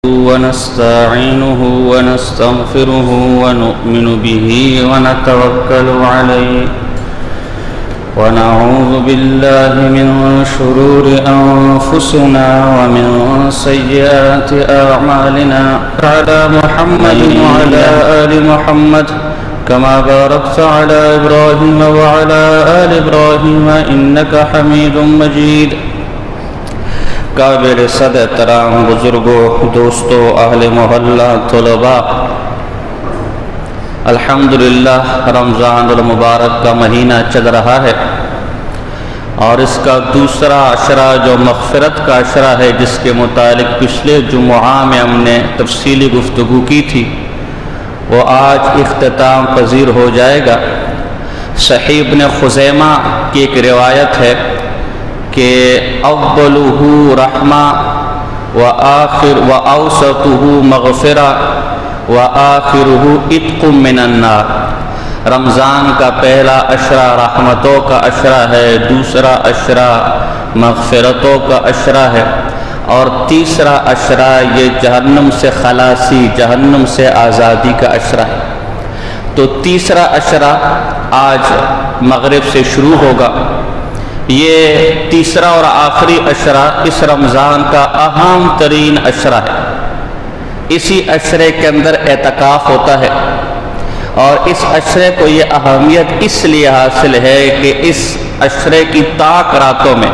ونستعينه ونستغفره ونؤمن به ونتوكل عليه ونعوذ بالله من شرور أنفسنا ومن سيئات أعمالنا على محمد وعلى آل محمد كما باركت على إبراهيم وعلى آل إبراهيم إنك حميد مجيد۔ قابل صد احترام بزرگوں، دوستوں، اہل محلہ، طلباء، الحمدللہ رمضان المبارک کا مہینہ چل رہا ہے اور اس کا دوسرا عشرہ جو مغفرت کا عشرہ ہے، جس کے متعلق پچھلے جمعہ میں ہم نے تفصیلی گفتگو کی تھی، وہ آج اختتام پذیر ہو جائے گا۔ صحیح ابن خزیمہ کی ایک روایت ہے کہ اولہ رحمہ واوسطہ مغفرہ وآخرہ عتق من النار۔ رمضان کا پہلا عشرہ رحمتوں کا عشرہ ہے، دوسرا عشرہ مغفرتوں کا عشرہ ہے، اور تیسرا عشرہ یہ جہنم سے خلاصی، جہنم سے آزادی کا عشرہ ہے۔ تو تیسرا عشرہ آج مغرب سے شروع ہوگا۔ یہ تیسرا اور آخری عشرہ اس رمضان کا اہم ترین عشرہ ہے۔ اسی عشرے کے اندر اعتکاف ہوتا ہے، اور اس عشرے کو یہ اہمیت اس لیے حاصل ہے کہ اس عشرے کی طاق راتوں میں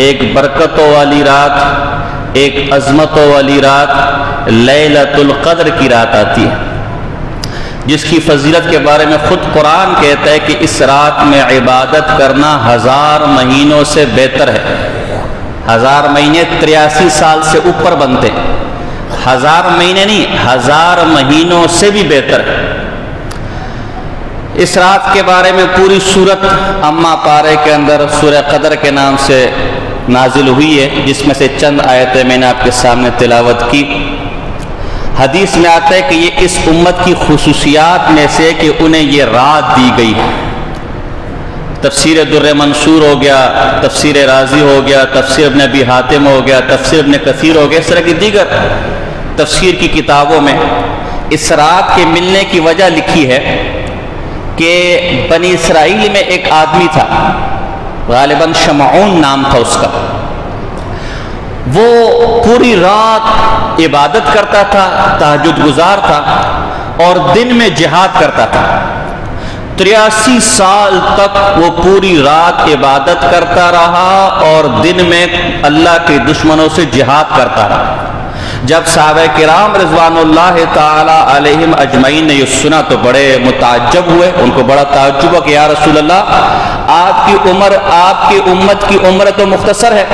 ایک برکتوں والی رات، ایک عظمتوں والی رات لیلۃ القدر کی رات آتی ہے، جس کی فضیلت کے بارے میں خود قرآن کہتا ہے کہ اس رات میں عبادت کرنا 1000 مہینوں سے بہتر ہے۔ 1000 مہینے 83 سال سے اوپر بنتے ہیں، 1000 مہینے نہیں، 1000 مہینوں سے بھی بہتر ہے۔ اس رات کے بارے میں پوری سورت اما پارے کے اندر سورہ قدر کے نام سے نازل ہوئی ہے، جس میں سے چند آیتیں میں نے آپ کے سامنے تلاوت کی۔ حدیث میں آتا ہے کہ یہ اس امت کی خصوصیات میں سے کہ انہیں یہ رات دی گئی ہے۔ تفسیر در منصور ہو گیا، تفسیر رازی ہو گیا، تفسیر ابن ابی حاتم ہو گیا، تفسیر ابن کثیر ہو گیا، اس طرح کی دیگر تفسیر کی کتابوں میں اس رات کے ملنے کی وجہ لکھی ہے کہ بنی اسرائیل میں ایک آدمی تھا، غالباً شمعون نام تھا اس کا۔ وہ پوری رات عبادت کرتا تھا، تہجد گزار تھا، اور دن میں جہاد کرتا تھا۔ 83 سال تک وہ پوری رات عبادت کرتا رہا اور دن میں اللہ کے دشمنوں سے جہاد کرتا رہا۔ جب صحابہ کرام رضوان اللہ تعالی علیہم اجمعین نے یہ سنا تو بڑے متعجب ہوئے، ان کو بڑا تعجب ہوا کہ یا رسول اللہ، آپ کی عمر، آپ کی امت کی عمر تو مختصر ہے،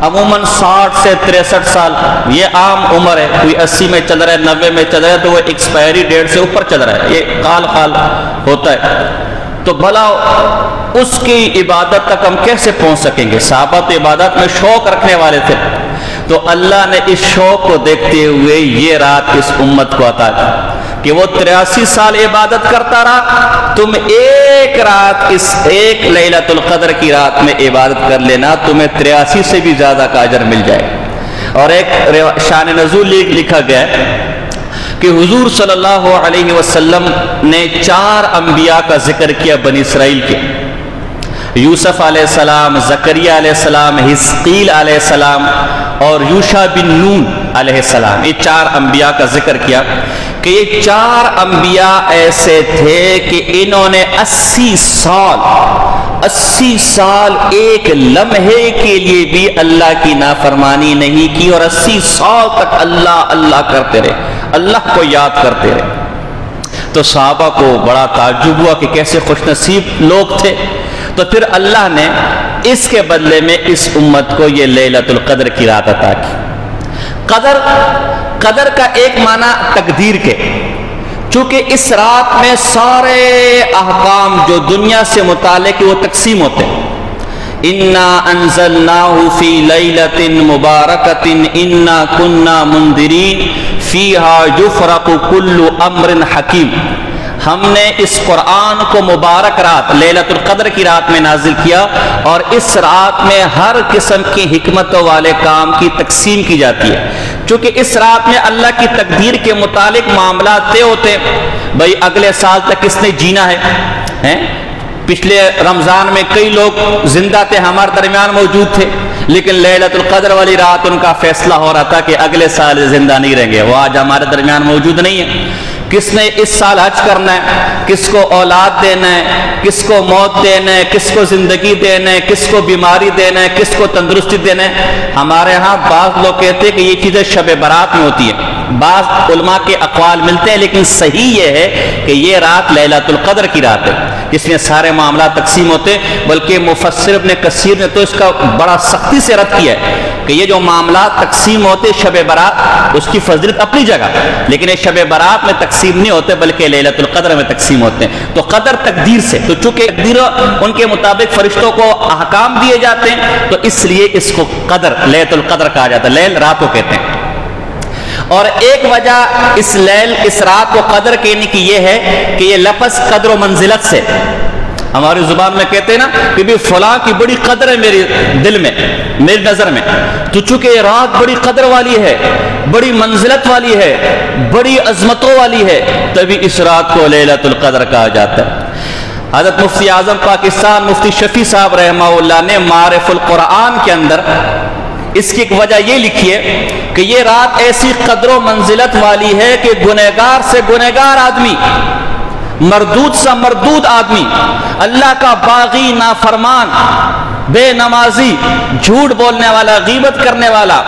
عموماً 60 سے 63 سال یہ عام عمر ہے، کوئی 80 میں چل رہا ہے، 90 میں چل رہا ہے، تو وہ ایکسپائری ڈیٹ سے اوپر چل رہا ہے، یہ قال ہوتا ہے۔ تو بھلا اس کی عبادت تک ہم کیسے پہنچ سکیں گے؟ صحابہ تو عبادت میں شوق رکھنے والے تھے، تو اللہ نے اس شوق کو دیکھتے ہوئے یہ رات اس امت کو عطا کی کہ وہ 83 سال عبادت کرتا رہا، تم ایک رات، اس ایک لیلۃ القدر کی رات میں عبادت کر لینا، تمہیں 83 سے بھی زیادہ کا اجر مل جائے۔ اور ایک شان نزول لکھا گیا ہے کہ حضور صلی اللہ علیہ وسلم نے 4 انبیاء کا ذکر کیا بنی اسرائیل کے، یوسف علیہ السلام، زکریا علیہ السلام، حزقیل علیہ السلام اور یوشع بن نون علیہ السلام۔ یہ 4 انبیاء کا ذکر کیا کہ یہ 4 انبیاء ایسے تھے کہ انہوں نے 80 سال ایک لمحے کے لیے بھی اللہ کی نافرمانی نہیں کی، اور 80 سال تک اللہ اللہ کرتے رہے، اللہ کو یاد کرتے رہے۔ تو صحابہ کو بڑا تعجب ہوا کہ کیسے خوش نصیب لوگ تھے۔ تو پھر اللہ نے اس کے بدلے میں اس امت کو یہ لیلۃ القدر کی رات عطا کی۔ قدر کا ایک معنی تقدیر کے، چونکہ اس رات میں سارے احکام جو دنیا سے متعلق وہ تقسیم ہوتے ہیں۔ اِنَّا أَنزَلْنَاهُ فِي لَيْلَةٍ مُبَارَكَةٍ إِنَّا كُنَّا مُنذِرِينَ فِيهَا يُفْرَقُ كُلُّ أَمْرٍ حَكِيمٍ۔ ہم نے اس قرآن کو مبارک رات لیلۃ القدر کی رات میں نازل کیا، اور اس رات میں ہر قسم کی حکمتوں والے کام کی تقسیم کی جاتی ہے۔ چونکہ اس رات میں اللہ کی تقدیر کے متعلق معاملات طے ہوتے ہیں. بھائی اگلے سال تک کس نے جینا ہے؟ پچھلے رمضان میں کئی لوگ زندہ تھے، ہمارے درمیان موجود تھے، لیکن لیلۃ القدر والی رات ان کا فیصلہ ہو رہا تھا کہ اگلے سال زندہ نہیں رہیں گے. وہ آج ہمارے درمیان موجود نہیں ہے. کس نے اس سال حج کرنا ہے، کس کو اولاد دینا ہے، کس کو موت دینا ہے، کس کو زندگی دینا ہے، کس کو بیماری دینا ہے، کس کو تندرستی دینا ہے. ہمارے ہاں بعض لوگ کہتے ہیں کہ یہ چیزیں شب برات میں ہوتی ہیں. بعض علماء کے اقوال ملتے ہیں، لیکن صحیح یہ ہے کہ یہ رات لیلۃ القدر کی رات ہے جس میں سارے معاملات تقسیم ہوتے ہیں. بلکہ مفسر ابن کثیر نے تو اس کا بڑا سختی سے رد کیا ہے کہ یہ جو معاملات تقسیم ہوتے شب برات، اس کی فضیلت اپنی جگہ، لیکن یہ شب برات میں تقسیم نہیں ہوتے بلکہ لیلۃ القدر میں تقسیم ہوتے ہیں. تو قدر تقدیر سے، تو چونکہ تقدیر ان کے مطابق فرشتوں کو احکام دیے جاتے ہیں، تو اس لیے اس کو قدر لیلۃ القدر کہا جاتا ہے. لیل رات کو کہتے ہیں. اور ایک وجہ اس رات کو قدر کہنے کی یہ ہے کہ یہ لفظ قدر و منزلت سے، ہماری زبان میں کہتے ہیں نا کہ بھی فلاں کی بڑی قدر ہے میرے دل میں، میری نظر میں. تو چونکہ یہ رات بڑی قدر والی ہے، بڑی منزلت والی ہے، بڑی عظمتوں والی ہے، تبھی اس رات کو لیلۃ القدر کہا جاتا ہے. حضرت مفتی اعظم پاکستان مفتی شفیع صاحب رحمہ اللہ نے معارف القرآن کے اندر اس کی ایک وجہ یہ لکھی ہے کہ یہ رات ایسی قدر و منزلت والی ہے کہ گنہگار سے گنہگار آدمی، مردود سے مردود آدمی، اللہ کا باغی، نافرمان، بے نمازی، جھوٹ بولنے والا، غیبت کرنے والا،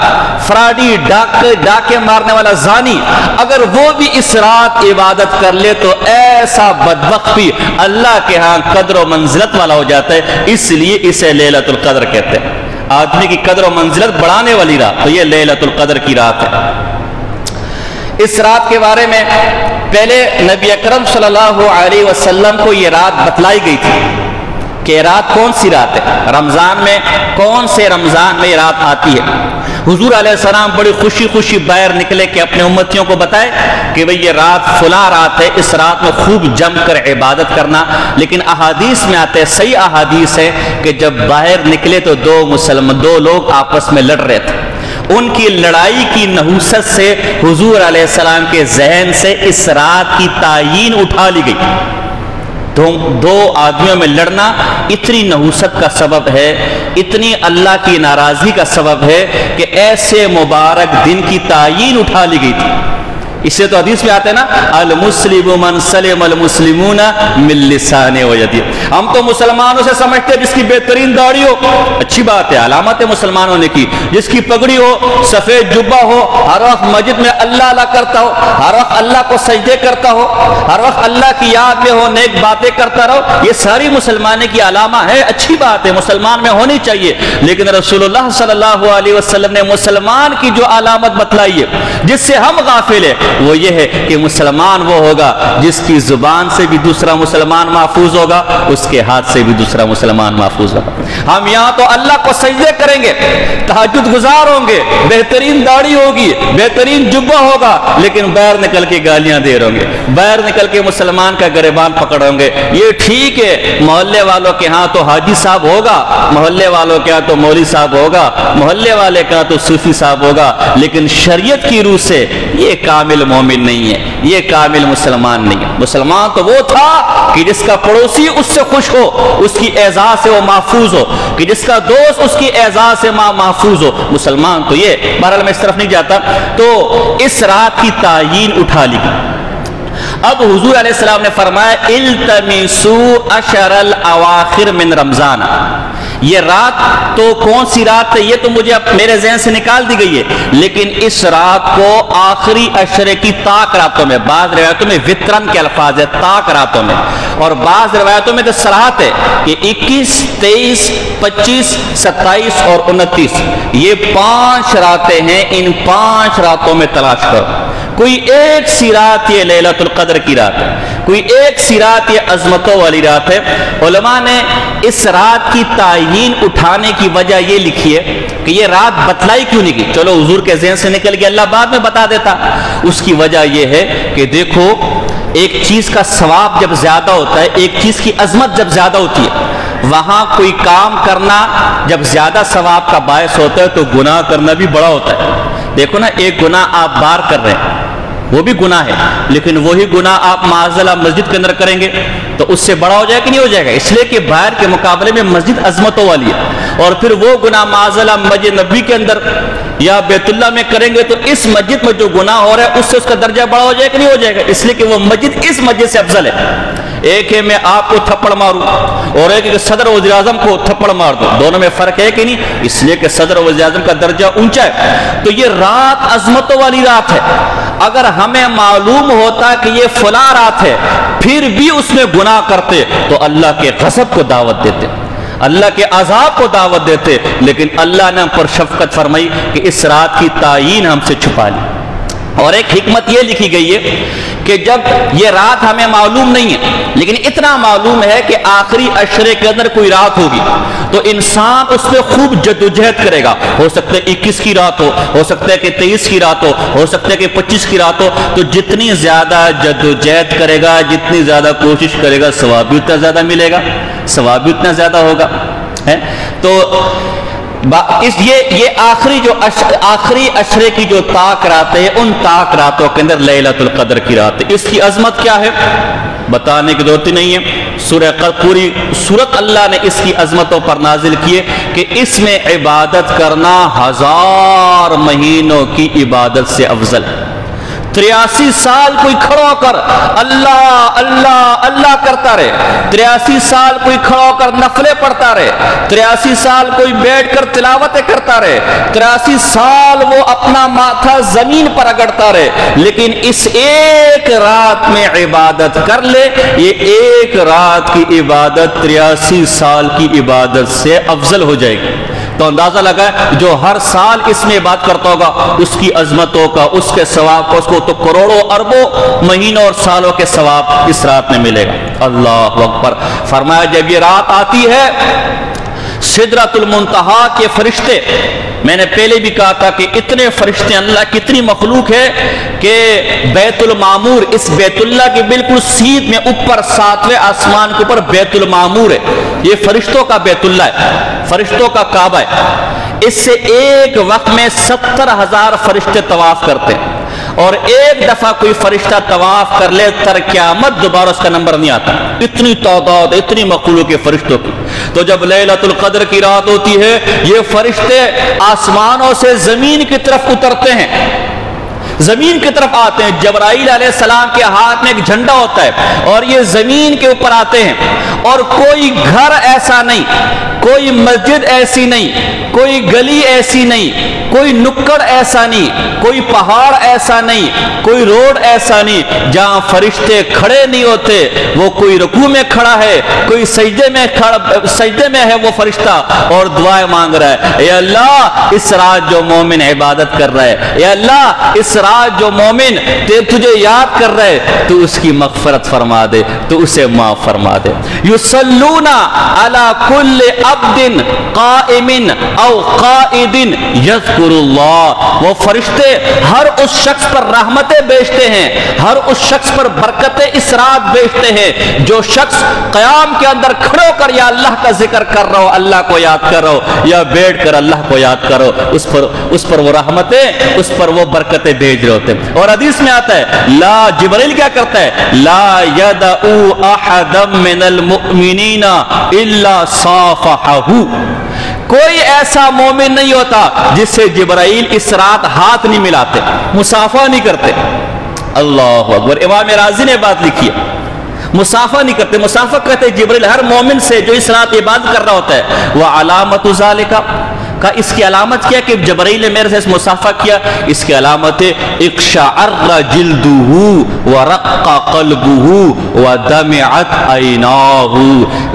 فراڈی، ڈاکے مارنے والا، زانی، اگر وہ بھی اس رات عبادت کر لے تو ایسا بدبخت بھی اللہ کے ہاں قدر و منزلت والا ہو جاتا ہے. اس لیے اسے لیلۃ القدر کہتے ہیں. آدمی کی قدر و منزلت بڑھانے والی رات، تو یہ لیلۃ القدر کی رات ہے. اس رات کے بارے میں پہلے نبی اکرم صلی اللہ علیہ وسلم کو یہ رات بتلائی گئی تھی کہ رات کون سی رات ہے، رمضان میں کون سے رمضان میں یہ رات آتی ہے. حضور علیہ السلام بڑی خوشی خوشی باہر نکلے کہ اپنے امتیوں کو بتائے کہ بھئی یہ رات فلاں رات ہے، اس رات میں خوب جم کر عبادت کرنا. لیکن احادیث میں آتے ہیں، صحیح احادیث ہے کہ جب باہر نکلے تو دو لوگ آپس میں لڑ رہے تھے. ان کی لڑائی کی نحوست سے حضور علیہ السلام کے ذہن سے اس رات کی تعیین اٹھا لی گئی. دو آدمیوں میں لڑنا اتنی نحوست کا سبب ہے، اتنی اللہ کی ناراضگی کا سبب ہے کہ ایسے مبارک دن کی تعیین اٹھا لی گئی تھی. اس سے تو حدیث میں آتے ہیں نا، المسلم من سلم المسلمون من لسانہ و یدہ. ہم تو مسلمانوں سے سمجھتے ہیں جس کی بہترین داڑھی ہو، اچھی بات ہے، علامت ہے مسلمان ہونے کی، جس کی پگڑی ہو، سفید جبہ ہو، ہر وقت مسجد میں اللہ اللہ کرتا ہو، ہر وقت اللہ کو سجدے کرتا ہو، ہر وقت اللہ کی یاد میں ہو، نیک باتیں کرتا رہو، یہ ساری مسلمانے کی علامہ ہے. اچھی بات ہے، مسلمان میں ہونی چاہیے. لیکن رسول اللہ صلی اللہ علیہ وسلم نے مسلمان کی جو علامت بتلائی ہے جس سے ہم غافل ہیں، وہ یہ ہے کہ مسلمان وہ ہوگا جس کی زبان سے بھی دوسرا مسلمان محفوظ ہوگا، اس کے ہاتھ سے بھی دوسرا مسلمان محفوظ ہوگا. ہم یہاں تو اللہ کو سجدے کریں گے، تہجد گزار ہوں گے، بہترین داڑھی ہوگی، بہترین جبہ ہوگا، لیکن باہر نکل کے گالیاں دے رہے ہوں گے، باہر نکل کے مسلمان کا گریبان پکڑیں گے. یہ ٹھیک ہے، محلے والوں کے ہاں تو حاجی صاحب ہوگا، محلے والوں کے ہاں تو مولوی صاحب ہوگا، محلے والے کا تو صوفی صاحب ہوگا، لیکن شریعت کی روح سے یہ کامل مومن نہیں ہے، یہ کامل مسلمان نہیں ہے. مسلمان تو وہ تھا کہ جس کا پڑوسی اس سے خوش ہو، اس کی اعزاز سے وہ محفوظ ہو، کہ جس کا دوست اس کی اعزاز سے محفوظ ہو. مسلمان تو یہ. بہرحال میں اس طرف نہیں جاتا. تو اس رات کی تعیین اٹھا لی. اب حضور علیہ السلام نے فرمایا التمسوا اشر الاواخر من رمضان. یہ رات تو کون سی رات ہے یہ تو مجھے میرے ذہن سے نکال دی گئی ہے، لیکن اس رات کو آخری عشرے کی طاق راتوں میں، بعض روایتوں میں وطرن کے الفاظ ہے طاق راتوں میں، اور بعض روایتوں میں تو صراحت ہے کہ 21، 23، 25، 27 اور 29 یہ 5 راتیں ہیں. ان 5 راتوں میں تلاش کرو. کوئی ایک سی رات یہ لیلۃ القدر کی رات ہے، کوئی ایک سی رات یہ عظمتوں والی رات ہے. علماء نے اس رات کی تعیین اٹھانے کی وجہ یہ لکھی ہے کہ یہ رات بتلائی کیوں نہیں کی. چلو حضور کے ذہن سے نکل گیا، اللہ بعد میں بتا دیتا. اس کی وجہ یہ ہے کہ دیکھو، ایک چیز کا ثواب جب زیادہ ہوتا ہے، ایک چیز کی عظمت جب زیادہ ہوتی ہے، وہاں کوئی کام کرنا جب زیادہ ثواب کا باعث ہوتا ہے تو گناہ کرنا بھی بڑا ہوتا ہے. دیکھو نا، ایک گناہ آپ بار کر رہے ہیں وہ بھی گناہ ہے، لیکن وہی گناہ آپ معاذاللہ مسجد کے اندر کریں گے تو اس سے بڑا ہو جائے کہ نہیں ہو جائے گا؟ اس لیے کہ باہر کے مقابلے میں مسجد عظمتوں والی ہے، اور پھر وہ گناہ معاذاللہ مسجد نبی کے اندر یا بیت اللہ میں کریں گے تو اس مسجد میں جو گناہ ہو رہا ہے اس سے اس کا درجہ بڑا ہو جائے کہ نہیں ہو جائے گا؟ اس لیے کہ وہ مسجد اس مسجد سے افضل ہے۔ ایک ہے میں آپ کو تھپڑ ماروں اور ایک ہے کہ صدر وزیر اعظم کو تھپڑ مار دوں، دونوں میں فرق ہے کہ نہیں؟ اس لیے کہ صدر وزیر اعظم کا درجہ اونچا ہے۔ تو یہ رات عظمتوں والی رات ہے، اگر ہمیں معلوم ہوتا کہ یہ فلاں رات ہے پھر بھی اس میں گناہ کرتے تو اللہ کے غضب کو دعوت دیتے، اللہ کے عذاب کو دعوت دیتے، لیکن اللہ نے ہم پر شفقت فرمائی کہ اس رات کی تعین ہم سے چھپا لی۔ اور ایک حکمت یہ لکھی گئی ہے کہ جب یہ رات ہمیں معلوم نہیں ہے لیکن اتنا معلوم ہے کہ آخری عشرے کے اندر کوئی رات ہوگی تو انسان اس میں خوب جدوجہد کرے گا، ہو سکتا ہے 21 کی رات ہو سکتا ہے کہ 23 کی رات ہو سکتا ہے کہ 25 کی رات ہو، تو جتنی زیادہ جدوجہد کرے گا، جتنی زیادہ کوشش کرے گا، ثواب بھی اتنا زیادہ ملے گا، ثواب بھی اتنا زیادہ ہوگا۔ تو یہ آخری عشرے کی جو طاق راتیں ہیں، ان طاق راتوں کے اندر لیلۃ القدر کی رات ہے۔ اس کی عظمت کیا ہے بتانے کی ضرورت نہیں ہے، پوری سورت اللہ نے اس کی عظمتوں پر نازل کیے کہ اس میں عبادت کرنا 1000 مہینوں کی عبادت سے افضل ہے۔ 83 سال کوئی کھڑا ہو کر اللہ اللہ اللہ کرتا رہے، 83 سال کوئی کھڑا ہو کر نفلیں پڑھتا رہے، 83 سال کوئی بیٹھ کر تلاوتیں کرتا رہے، 83 سال وہ اپنا ماتھا زمین پر رگڑتا رہے، لیکن اس ایک رات میں عبادت کر لے، یہ ایک رات کی عبادت 83 سال کی عبادت سے افضل ہو جائے گی۔ تو اندازہ لگا جو ہر سال اس میں بات کرتا ہوگا اس کی عظمتوں کا، اس کے ثواب کو، اس کو تو کروڑوں اربوں مہینوں اور سالوں کے ثواب اس رات میں ملے گا۔ اللہ اکبر۔ فرمایا جب یہ رات آتی ہے سدرۃ المنتہا کے فرشتے، میں نے پہلے بھی کہا تھا کہ اتنے فرشتے، اللہ کی اتنی مخلوق ہے کہ بیت المعمور، اس بیت اللہ کے بالکل سیدھ میں اوپر 7ویں آسمان کے اوپر بیت المعمور ہے، یہ فرشتوں کا بیت اللہ ہے، فرشتوں کا کعبہ ہے۔ اس سے ایک وقت میں 70,000 فرشتے طواف کرتے ہیں، اور ایک دفعہ کوئی فرشتہ طواف کر لے تر قیامت دوبارہ اس کا نمبر نہیں آتا، اتنی تعداد، اتنی مخلوق ہے فرشتوں کی۔ تو جب لیلۃ القدر کی رات ہوتی ہے یہ فرشتے آسمانوں سے زمین کی طرف اترتے ہیں، زمین کی طرف آتے ہیں۔ جبرائیل علیہ السلام کے ہاتھ میں ایک جھنڈا ہوتا ہے اور یہ زمین کے اوپر آتے ہیں، اور کوئی گھر ایسا نہیں، کوئی مسجد ایسی نہیں، کوئی گلی ایسی نہیں، کوئی نکڑ ایسا نہیں، کوئی پہاڑ ایسا نہیں، کوئی روڈ ایسا نہیں جہاں فرشتے کھڑے نہیں ہوتے۔ وہ کوئی رکوع میں کھڑا ہے، کوئی سجدے میں ہے وہ فرشتہ اور دعائیں مانگ رہا ہے، اے اللہ اس رات جو مومن عبادت کر رہا ہے، اے اللہ اس رات جو مومن تجھے یاد کر رہے تو اس کی مغفرت فرما دے، تو اسے معاف فرما دے۔ یصلون علی کل عبد قائم او قائد یذکر اللہ، وہ فرشتے ہر اس شخص پر رحمتیں بیچتے ہیں، ہر اس شخص پر برکتیں اس رات بیچتے ہیں جو شخص قیام کے اندر کھڑے ہو کر یا اللہ کا ذکر کر رہا ہو، اللہ کو یاد کر رہا ہو، یا بیٹھ کر اللہ کو یاد کرو، اس پر وہ رحمتیں، اس پر وہ برکتیں بھیج رہے ہوتے ہیں۔ اور حدیث میں آتا ہے لا، جبرائیل کیا کرتا ہے، لا یدعو احد من المؤمنین الا صافحہ، کوئی ایسا مومن نہیں ہوتا جس سے جبرائیل اس رات ہاتھ نہیں ملاتے، مصافحہ نہیں کرتے۔ اللہ اکبر۔ امام رازی نے بات لکھی ہے، مصافحہ نہیں کرتے۔ مصافحہ کہتے ہیں جبرائیل ہر مومن سے جو اس رات عبادت کر رہا ہوتا ہے۔ وعلامت ذالک، کا اس کی علامت کیا کہ جبرائیل نے میرے سے مصافحہ کیا، اس کی علامت ہے اقشعر جلدہ ورق قلبہ ودمعت عیناہ۔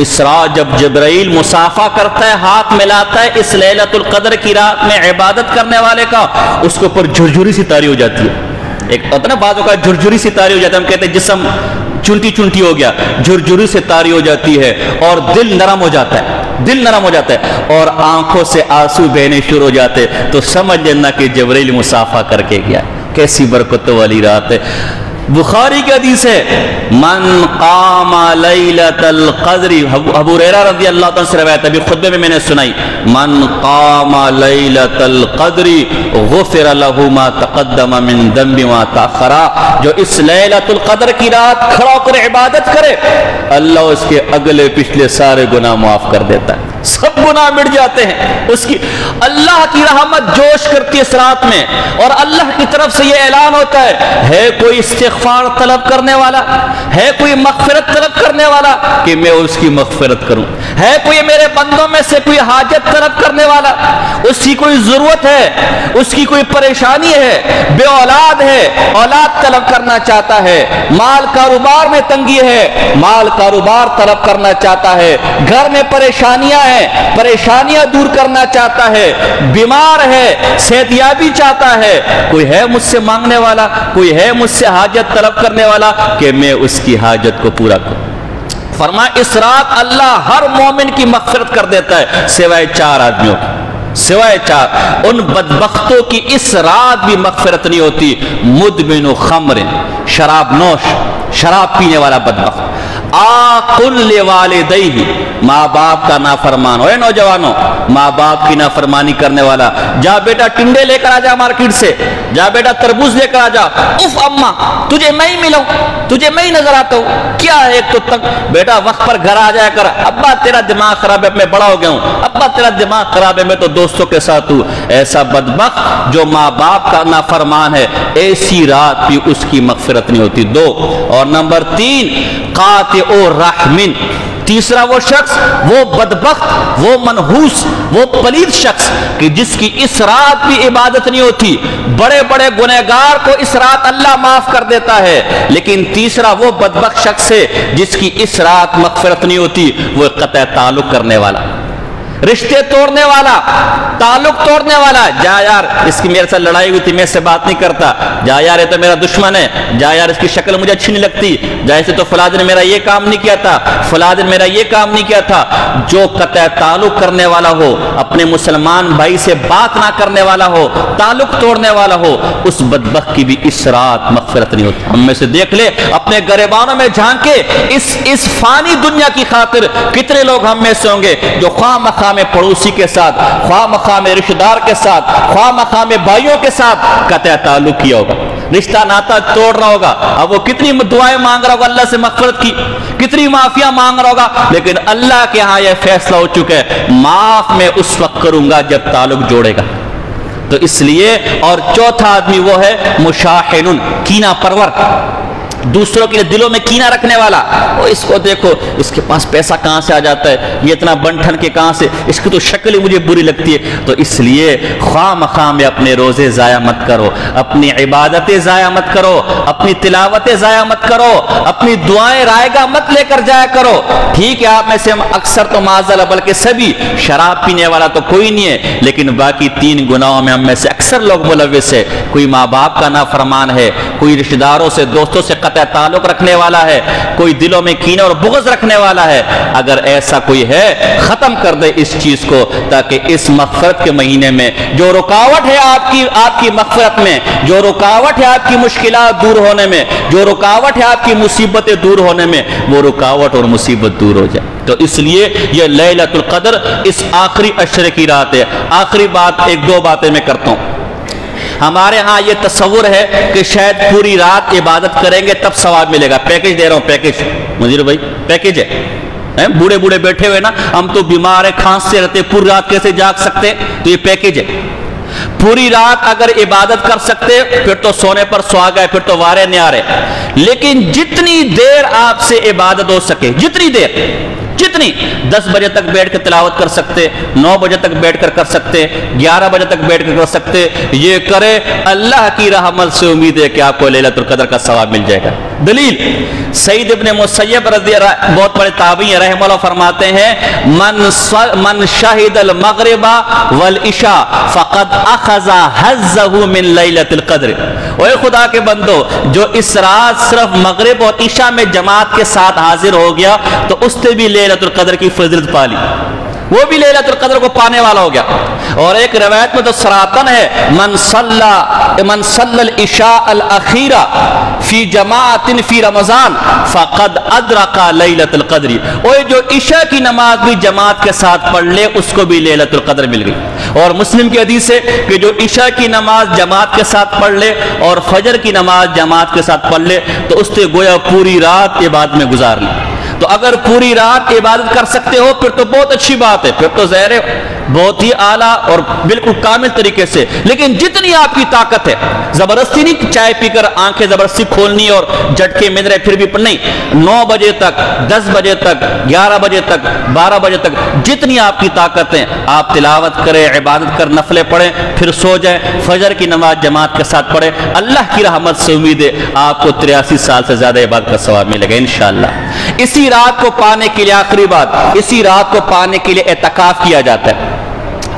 اس رات جب جبرائیل مصافحہ کرتا ہے، ہاتھ ملاتا ہے اس لیلۃ القدر کی رات میں عبادت کرنے والے کا، اس کے اوپر جھرجھری سی طاری ہو جاتی ہے۔ ایک اتنا بازوں کا جھرجھری سی طاری ہو جاتا ہے، ہم کہتے ہیں جسم چنٹی چنٹی ہو گیا، جھرجھری سے طاری ہو جاتی ہے، اور دل نرم ہو جاتا ہے، دل نرم ہو جاتا ہے، اور آنکھوں سے آنسو بہنے شروع ہو جاتے، تو سمجھ لینا کہ جبرائیل مصافحہ کر کے گیا۔ کیسی برکتوں والی رات ہے۔ بخاری کی حدیث ہے من قام لیلۃ القدر، ابو ہریرہ رضی اللہ عنہ سے روایت ہے، ابھی خطبے میں میں نے سنائی، من قام لیلۃ القدر غفر له ما تقدم من ذنب ما تاخر، جو اس لیلۃ القدر کی رات کھڑا ہو کر عبادت کرے اللہ اس کے اگلے پچھلے سارے گناہ معاف کر دیتا ہے، سب گناہ مٹ جاتے ہیں اس کی، اللہ کی رحمت جوش کرتی ہے اس رات میں، اور اللہ کی طرف سے یہ اعلان ہوتا ہے کوئی استغفار طلب کرنے والا، ہے کوئی مغفرت طلب کرنے والا کہ میں اس کی مغفرت کروں، ہے کوئی میرے بندوں میں سے کوئی حاجت طلب کرنے والا، اس کی کوئی ضرورت ہے، اس کی کوئی پریشانی ہے، بے اولاد ہے اولاد طلب کرنا چاہتا ہے، مال کاروبار میں تنگی ہے مال کاروبار طلب کرنا چاہتا ہے، گھر میں پریشانیاں ہیں پریشانیاں دور کرنا چاہتا ہے، بیمار ہے صحت یابی چاہتا ہے، کوئی ہے مجھ سے مانگنے والا، کوئی ہے مجھ سے حاجت طلب کرنے والا کہ میں اس کی حاجت کو پورا کروں۔ فرمایا اس رات اللہ ہر مومن کی مغفرت کر دیتا ہے سوائے 4 آدمیوں کی، سوائے 4، ان بدبختوں کی اس رات بھی مغفرت نہیں ہوتی، مدمن خمر، شراب نوش، شراب پینے والا بدبخت، آقل لوالدیہ، ماں باپ کا نافرمان، اے نوجوانوں ماں باپ کی نافرمانی کرنے والا، جا بیٹا ٹنڈے لے کر آ جا مارکیٹ سے، جا بیٹا تربوز لے کر آ جا، اف اماں تجھے میں ہی ملوں، تجھے میں ہی نظر آتا ہوں، کیا ہے ایک تو تک، بیٹا وقت پر گھر آ جایا کر، ابا تیرا دماغ خراب ہے میں بڑا ہو گیا ہوں، ابا تیرا دماغ خراب ہے میں تو دوستوں کے ساتھ ہوں، ایسا بدبخت جو ماں باپ کا نافرمان ہے ایسی رات بھی اس کی مغفرت نہیں ہوتی۔ 2 اور نمبر 3 قاطع رحمن، تیسرا وہ شخص، وہ بدبخت، وہ منحوس، وہ پلید شخص کہ جس کی اس رات بھی عبادت نہیں ہوتی، بڑے بڑے گنہگار کو اس رات اللہ معاف کر دیتا ہے، لیکن تیسرا وہ بدبخت شخص ہے جس کی اس رات مغفرت نہیں ہوتی، وہ قطع تعلق کرنے والا، رشتے توڑنے والا، تعلق توڑنے والا، جا یار اس کی میرے ساتھ لڑائی ہوئی تھی میں اس سے بات نہیں کرتا، جا یار یہ تو میرا دشمن ہے، جا یار اس کی شکل مجھے اچھی نہیں لگتی، جیسے تو فلاں دن میرا یہ کام نہیں کیا تھا، فلاں دن میرا یہ کام نہیں کیا تھا، جو قطع تعلق کرنے والا ہو، اپنے مسلمان بھائی سے بات نہ کرنے والا ہو، تعلق توڑنے والا ہو، اس بدبخت کی بھی اس رات مغفرت نہیں ہوتی۔ ہم میں سے دیکھ لے اپنے گریبانوں میں جھانکے اس فانی دنیا کی خاطر کتنے لوگ ہم میں سے ہوں گے جو خواہ مخواہ میں پڑوسی کے ساتھ، خواہ مخواہ میں رشتہ دار کے ساتھ، خواہ مخواہ میں بھائیوں کے ساتھ قطع تعلق کیا ہوگا، رشتہ ناتا توڑ رہا ہوگا، اب وہ کتنی دعائیں مانگ رہا ہوگا اللہ سے مغفرت کی، کتنی معافیاں مانگ رہا ہوگا، لیکن اللہ کے ہاں یہ فیصلہ ہو چکا ہے معاف میں اس وقت کروں گا جب تعلق جوڑے گا۔ تو اس لیے، اور چوتھا آدمی وہ ہے مشاحن، کینہ پرور، دوسروں کے دلوں میں کینہ رکھنے والا، وہ اس کو دیکھو اس کے پاس پیسہ کہاں سے آ جاتا ہے، یہ اتنا بنٹھن کے کہاں سے، اس کی تو شکل ہی مجھے بری لگتی ہے، تو اس لیے خواہ مخواہ میں اپنے روزے ضائع مت کرو، اپنی عبادتیں ضائع مت کرو، اپنی تلاوتیں ضائع مت کرو، اپنی دعائیں رائے گاہ مت لے کر جایا کرو۔ ٹھیک ہے آپ میں سے اکثر تو معاذاللہ بلکہ سبھی شراب پینے والا تو کوئی نہیں ہے، لیکن باقی 3 گناہوں میں ہم میں سے اکثر لوگ ملوث ہے، کوئی ماں باپ کا نافرمان ہے، کوئی رشتہ داروں سے دوستوں سے قطع تعلق رکھنے والا ہے، کوئی دلوں میں کینہ اور بغض رکھنے والا ہے۔ اگر ایسا کوئی ہے ختم کر دے اس چیز کو، تاکہ اس مغفرت کے مہینے میں جو رکاوٹ ہے آپ کی مغفرت میں، جو رکاوٹ ہے آپ کی مشکلات دور ہونے میں، جو رکاوٹ ہے آپ کی مصیبتیں دور ہونے میں، وہ رکاوٹ اور مصیبت دور ہو جائے۔ تو اس لیے یہ لیلۃ القدر اس آخری عشرے کی رات ہے۔ آخری بات، 1-2 باتیں میں کرتا ہوں۔ ہمارے ہاں یہ تصور ہے کہ شاید پوری رات عبادت کریں گے تب ثواب ملے گا۔ پیکج دے رہا ہوں، پیکج مدیر بھائی، پیکج ہے، بوڑھے بوڑھے بیٹھے ہوئے نا، ہم تو بیمار ہیں، کھانستے رہتے، پوری رات کیسے جاگ سکتے، تو یہ پیکج ہے۔ پوری رات اگر عبادت کر سکتے پھر تو سونے پر سوا گئے، پھر تو وارے نیارے، لیکن جتنی دیر آپ سے عبادت ہو سکے، جتنی دیر، جتنی 10 بجے تک بیٹھ کر تلاوت کر سکتے، 9 بجے تک بیٹھ کر سکتے، 11 بجے تک بیٹھ کر سکتے، یہ کرے، اللہ کی رحمت سے امید ہے کہ آپ کو لیلۃ القدر کا ثواب مل جائے گا۔ دلیل سعید ابن مسیب رضی اللہ، بہت بڑے تابعی ہیں، رحمہ اللہ، فرماتے ہیں من شہد المغرب والعشاء فقد اخذ حظه من لیلۃ القدر۔ اے خدا کے بندو، جو اس رات صرف مغرب اور عشاء میں جماعت کے ساتھ حاضر ہو گیا تو اس نے بھی لیلۃ القدر کی فضیلت پا لی۔ وہ بھی لیلۃ القدر کو پانے والا ہو گیا. اور ایک روایت میں تو سراتن ہے من صلی العشاء الاخیرہ فی جماعت فی رمضان فقد ادرک لیلۃ القدر. اور جو عشاء کی نماز بھی جماعت کے ساتھ پڑھ لے اس کو بھی لیلۃ القدر مل گئی. اور مسلم کی حدیث ہے کہ جو عشاء کی نماز جماعت کے ساتھ پڑھ لے اور فجر کی نماز جماعت کے ساتھ پڑھ لے تو اس نے گویا پوری رات عبادت میں گزار لی. تو اگر پوری رات عبادت کر سکتے ہو پھر تو بہت اچھی بات ہے, پھر تو ظاہر ہے بہت ہی اعلیٰ اور بالکل کامل طریقے سے. لیکن جتنی آپ کی طاقت ہے, زبردستی نہیں چائے پی کر آنکھیں زبردستی کھولنی اور جھٹکے مل رہے پھر بھی نہیں, 9 بجے تک, 10 بجے تک, 11 بجے تک, 12 بجے تک جتنی آپ کی طاقت ہے آپ تلاوت کریں, عبادت کر نفلیں پڑھیں, پھر سو جائیں, فجر کی نماز جماعت کے ساتھ پڑھیں. اللہ کی رحمت سے امید ہے آپ کو 83 سال سے زیادہ عبادت کا ثواب ملے گا انشاءاللہ. اسی رات کو پانے کے لیے, آخری بات, اسی رات کو پانے کے لیے اعتکاف کیا جاتا ہے.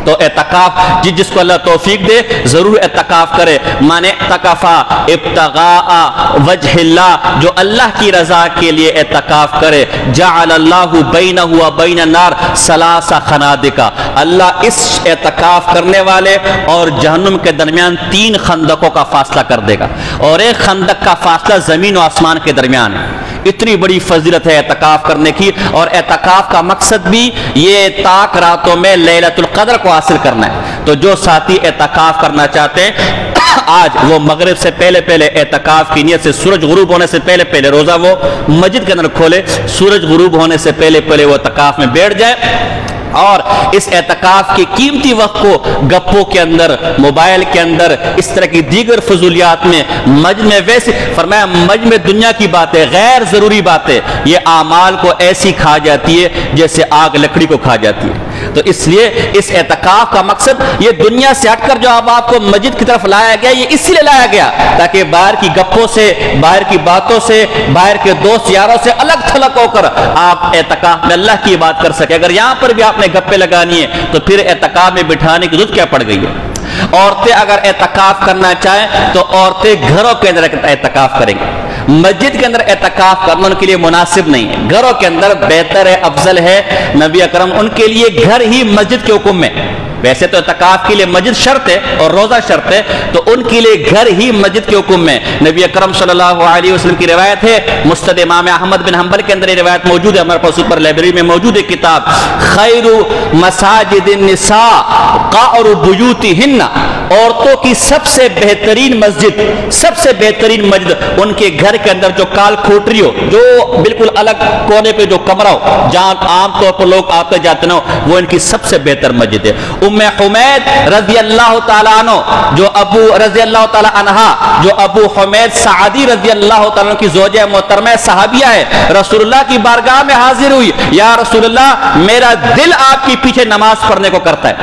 تو اعتکاف جس کو اللہ توفیق دے ضرور اعتکاف کرے. مانے اعتکافا ابتغاء وجہ اللہ, جو اللہ کی رضا کے لیے اعتکاف کرے. جعل اللہ بینہ و بین النار 3 خنادقا, اللہ اس اعتکاف کرنے والے اور جہنم کے درمیان 3 خندقوں کا فاصلہ کر دے گا. اور ایک خندق کا فاصلہ زمین و آسمان کے درمیان ہے. اتنی بڑی فضیلت ہے اعتکاف کرنے کی. اور اعتکاف کا مقصد بھی یہ طاق راتوں میں لیلۃ القدر کو حاصل کرنا ہے. تو جو ساتھی اعتکاف کرنا چاہتے ہیں آج وہ مغرب سے پہلے اعتکاف کی نیت سے سورج غروب ہونے سے پہلے روزہ وہ مسجد کے اندر کھولے, سورج غروب ہونے سے پہلے وہ اعتکاف میں بیٹھ جائے. اور اس اعتکاف کے قیمتی وقت کو گپوں کے اندر, موبائل کے اندر, اس طرح کی دیگر فضولیات میں, مسجد میں, ویسے فرمایا مسجد میں دنیا کی باتیں, غیر ضروری باتیں یہ اعمال کو ایسی کھا جاتی ہے جیسے آگ لکڑی کو کھا جاتی ہے. تو اس لیے اس اعتکاف کا مقصد یہ دنیا سے ہٹ کر جو اب آپ کو مسجد کی طرف لایا گیا یہ اس لیے لایا گیا تاکہ باہر کی گپوں سے, باہر کی باتوں سے, باہر کے دوست یاروں سے الگ تھلگ ہو کر آپ اعتکاف میں اللہ کی بات کر سکے. اگر یہاں پر بھی آپ نے گپے لگانی ہے تو پھر اعتکاف میں بٹھانے کی ضرورت کیا پڑ گئی ہے. عورتیں اگر اعتکاف کرنا چاہیں تو عورتیں گھروں کے اندر اعتکاف کریں گے. مسجد کے اندر اعتکاف کرنا ان کے لیے مناسب نہیں ہے. گھروں کے اندر بہتر ہے, افضل ہے. نبی اکرم ان کے لیے گھر ہی مسجد کے حکم میں, ویسے تو اعتکاف کے لیے مسجد شرط ہے اور روزہ شرط ہے, تو ان کے لیے گھر ہی مسجد کے حکم میں. نبی اکرم صلی اللہ علیہ وسلم کی روایت ہے, مسند امام احمد بن حنبل کے اندر یہ روایت موجود ہے, ہمارے پاس اوپر لائبریری میں موجود ہے کتاب, خیر مساجد النساء قعر بیوتہن, عورتوں کی سب سے بہترین مسجد ان کے گھر کے اندر جو کال کھوٹری ہو, جو بالکل الگ کونے پہ جو کمرہ ہو جہاں عام طور پر لوگ آتے جاتے نہ ہو, وہ ان کی سب سے بہتر مسجد ہے. ام حمید رضی اللہ تعالیٰ عنہ جو ابو حمید سعدی رضی اللہ تعالیٰ عنہ کی زوجہ محترمہ صحابیہ ہے, رسول اللہ کی بارگاہ میں حاضر ہوئی, یا رسول اللہ میرا دل آپ کی پیچھے نماز پڑھنے کو کرتا ہے.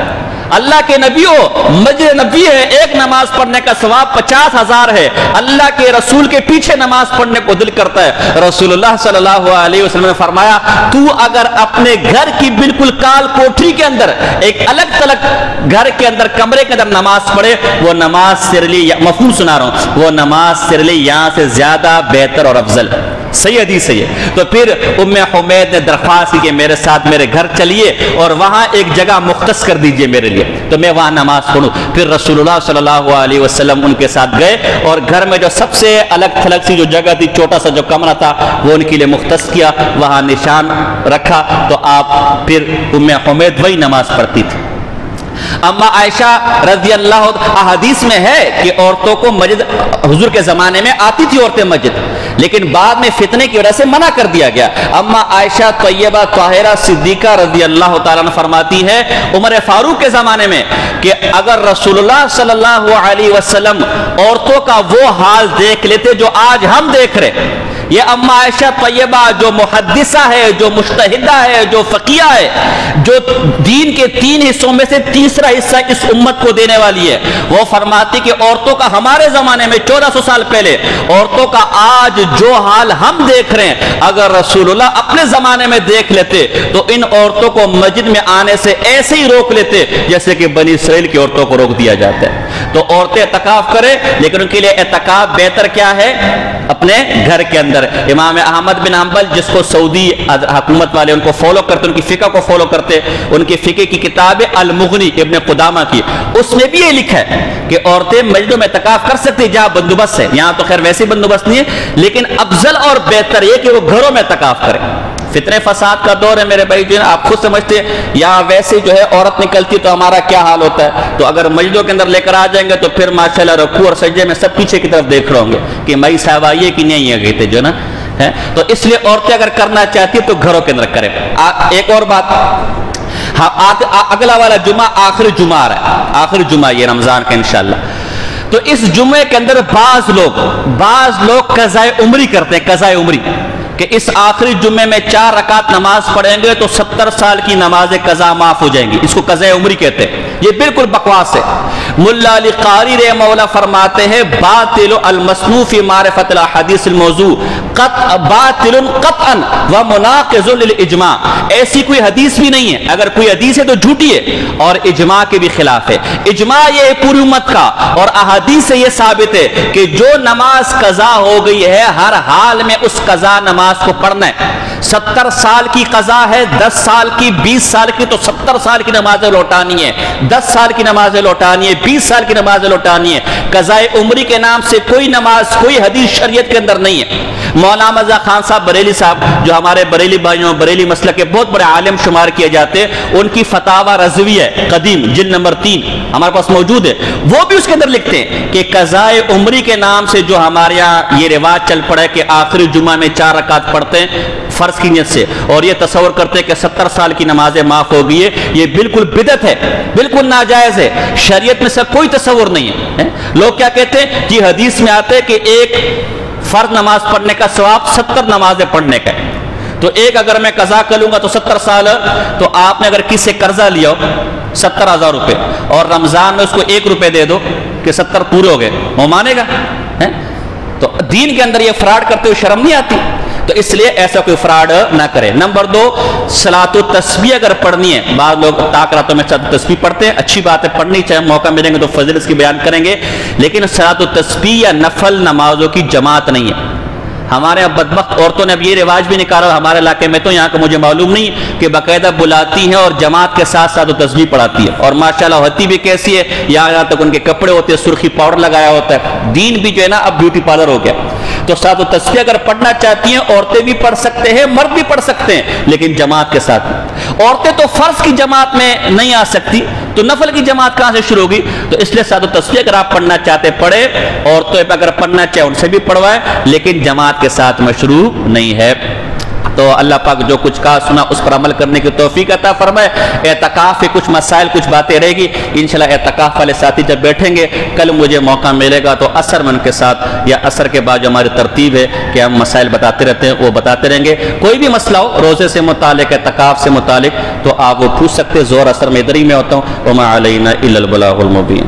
اللہ کے نبی ہو, مسجد نبی ہے, ایک نماز پڑھنے کا ثواب 50,000 ہے. اللہ کے رسول کے پیچھے نماز پڑھنے کو دل کرتا ہے. رسول اللہ صلی اللہ علیہ وسلم نے فرمایا تو اگر اپنے گھر کی بالکل کال کوٹری کے اندر ایک الگ تلگ گھر کے اندر کمرے کے اندر نماز پڑھے, وہ نماز تیرے لیے, مفہوم سنا رہا ہوں, وہ نماز تیرے لیے یہاں سے زیادہ بہتر اور افضل. صحیح حدیث ہے. تو پھر ام حمید نے درخواست کی کہ میرے ساتھ میرے گھر چلیے اور وہاں ایک جگہ مختص کر دیجئے میرے لیے تو میں وہاں نماز پڑھوں. پھر رسول اللہ صلی اللہ علیہ وسلم ان کے ساتھ گئے اور گھر میں جو سب سے الگ تھلگ سی جو جگہ تھی, چھوٹا سا جو کمرہ تھا, وہ ان کے لیے مختص کیا, وہاں نشان رکھا, تو آپ پھر ام حمید وہی نماز پڑھتی تھی. اما عائشہ رضی اللہ حدیث میں ہے کہ عورتوں کو مسجد حضور کے زمانے میں آتی تھی عورتیں مسجد, لیکن بعد میں فتنے کی وجہ سے منع کر دیا گیا. اما عائشہ طیبہ طاہرہ صدیقہ رضی اللہ تعالیٰ عنہ فرماتی ہے عمر فاروق کے زمانے میں کہ اگر رسول اللہ صلی اللہ علیہ وسلم عورتوں کا وہ حال دیکھ لیتے جو آج ہم دیکھ رہے. یہ اما عائشہ طیبہ جو محدثہ ہے, جو مجتہدہ ہے, جو فقیہ ہے, جو دین کے 3 حصوں میں سے تیسرا حصہ اس امت کو دینے والی ہے, وہ فرماتی کہ عورتوں کا ہمارے زمانے میں 1400 سال پہلے عورتوں کا آج جو حال ہم دیکھ رہے ہیں اگر رسول اللہ اپنے زمانے میں دیکھ لیتے تو ان عورتوں کو مسجد میں آنے سے ایسے ہی روک لیتے جیسے کہ بنی اسرائیل کی عورتوں کو روک دیا جاتا ہے. تو عورتیں اعتکاف کریں، لیکن ان کے لیے اعتکاف بہتر کیا ہے؟ اپنے گھر کے اندر۔ امام احمد بن حنبل، جس کو سعودی حکومت والے ان کو فالو کرتے، ان کی فقہ کو فالو کرتے، ان کی فقہ کی کتاب المغنی ابن قدامہ کی، اس میں بھی یہ لکھا ہے کہ عورتیں مسجدوں میں اعتکاف کر سکتی جہاں بندوبست ہے۔ یہاں تو خیر ویسے بندوبست نہیں ہے، لیکن افضل اور بہتر یہ کہ وہ گھروں میں اعتکاف کریں۔ فتنے فساد کا دور ہے میرے بھائی، جو آپ خود سمجھتے ہیں یہاں ویسے جو ہے عورت نکلتی تو ہمارا کیا حال ہوتا ہے، تو اگر مسجدوں کے اندر لے کر آ جائیں گے تو پھر ماشاءاللہ رکوع اور سجدے میں سب پیچھے کی طرف دیکھ رہے ہوں گے کہ مئی صاحب آئیے کہ نہیں آئیے تھے جو نا ہے۔ تو اس لیے عورتیں اگر کرنا چاہتی تو گھروں کے اندر کریں۔ ایک اور بات، اگلا والا جمعہ آخری جمعہ آ رہا ہے، آخری جمعہ یہ رمضان کا انشاءاللہ، تو اس جمعے کے اندر بعض لوگ قضاء عمری کرتے ہیں، قضاء عمری، کہ اس آخری جمعے میں 4 رکعت نماز پڑھیں گے تو 70 سال کی نماز قضا معاف ہو جائیں گی۔ اس کو قضاء عمری کہتے ہیں، یہ بالکل بکواس ہے۔ ملا علی قاری رحمہ اللہ فرماتے ہیں باطل المصنوع فی معرفت الاحادیث الموضوع باطل قطعا ومناقض للاجماع، ایسی کوئی حدیث بھی نہیں ہے، اگر کوئی حدیث ہے تو جھوٹی ہے اور اجماع کے بھی خلاف ہے۔ اجماع یہ پوری امت کا، اور احادیث سے یہ ثابت ہے کہ جو نماز قضا ہو گئی ہے ہر حال میں اس قضا نماز کو پڑھنا ہے۔ 70 سال کی قضا ہے، 10 سال کی، 20 سال کی، تو 70 سال کی نمازیں لوٹانی ہے، 10 سال کی نمازیں لوٹانی ہے، 20 سال کی نمازیں لوٹانی ہے۔ قضاء عمری کے نام سے کوئی نماز، کوئی حدیث شریعت کے اندر نہیں ہے۔ مولانا مرزا خان صاحب بریلی صاحب، جو ہمارے بریلی بھائیوں بریلی مسلک کے بہت بڑے عالم شمار کیے جاتے ہیں، ان کی فتاوی رضویہ قدیم جلد نمبر 3 ہمارے پاس موجود ہے، وہ بھی اس کے اندر لکھتے ہیں کہ قضاء عمری کے نام سے جو ہمارے یہاں یہ رواج چل پڑا ہے کہ آخری جمعہ میں 4 رکعت پڑھتے ہیں فرض کی نیت سے، اور یہ تصور کرتے ہیں کہ 70 سال کی نمازیں معاف ہو گئی ہے، یہ بالکل بدعت ہے، بالکل ناجائز ہے، شریعت میں سے کوئی تصور نہیں ہے۔ لوگ کیا کہتے ہیں جی حدیث میں آتے ہیں کہ ایک فرض نماز پڑھنے کا ثواب 70 نمازیں پڑھنے کا ہے، تو ایک اگر میں قضا کروں گا تو 70 سال، تو آپ نے اگر کسی سے قرضہ لیا ہو 70,000 روپے اور رمضان میں اس کو 1 روپے دے دو کہ 70 پورے ہو گئے، وہ مانے گا؟ تو دین کے اندر یہ فراڈ کرتے ہوئے شرم نہیں آتی؟ تو اس لیے ایسا کوئی فراڈ نہ کرے۔ نمبر 2، صلاۃ التسبیح اگر پڑھنی ہے، بعض لوگ طاق راتوں میں صلاۃ التسبیح پڑھتے ہیں، اچھی بات ہے، پڑھنی چاہے، موقع ملیں گے تو فضیلت اس کی بیان کریں گے، لیکن صلاۃ التسبیح یا نفل نمازوں کی جماعت نہیں ہے۔ ہمارے اب بدبخت عورتوں نے اب یہ رواج بھی نکالا، ہمارے علاقے میں تو یہاں کا مجھے معلوم نہیں کہ باقاعدہ بلاتی ہیں اور جماعت کے ساتھ ساتھ تسبیح پڑھاتی ہے، اور ماشاءاللہ ہوتی بھی کیسی ہے، یہاں تک ان کے کپڑے ہوتے ہیں، سرخی پاؤڈر لگایا ہوتا ہے، دین بھی جو ہے نا اب بیوٹی پارلر ہو گیا۔ تو صلاۃ التسبیح اگر پڑھنا چاہتی ہیں عورتیں بھی پڑھ سکتے ہیں، مرد بھی پڑھ سکتے ہیں، لیکن جماعت کے ساتھ۔ عورتیں تو فرض کی جماعت میں نہیں آ سکتی تو نفل کی جماعت کہاں سے شروع ہوگی؟ تو اس لیے صلاۃ التسبیح اگر آپ پڑھنا چاہتے پڑھے، عورتیں اگر پڑھنا چاہے ان سے بھی پڑھوائے، لیکن جماعت کے ساتھ مشروع نہیں ہے۔ تو اللہ پاک جو کچھ کہا سنا اس پر عمل کرنے کی توفیق عطا فرمائے۔ اعتکاف کے کچھ مسائل، کچھ باتیں رہے گی، انشاءاللہ اعتکاف والے ساتھی جب بیٹھیں گے، کل مجھے موقع ملے گا تو عصر میں ان کے ساتھ یا عصر کے بعد جو ہماری ترتیب ہے کہ ہم مسائل بتاتے رہتے ہیں وہ بتاتے رہیں گے۔ کوئی بھی مسئلہ ہو روزے سے متعلق، اعتکاف سے متعلق، تو آپ وہ پوچھ سکتے، زور عصر میں ادھر ہی میں ہوتا ہوں۔ وما علینا الا البلاغ المبین۔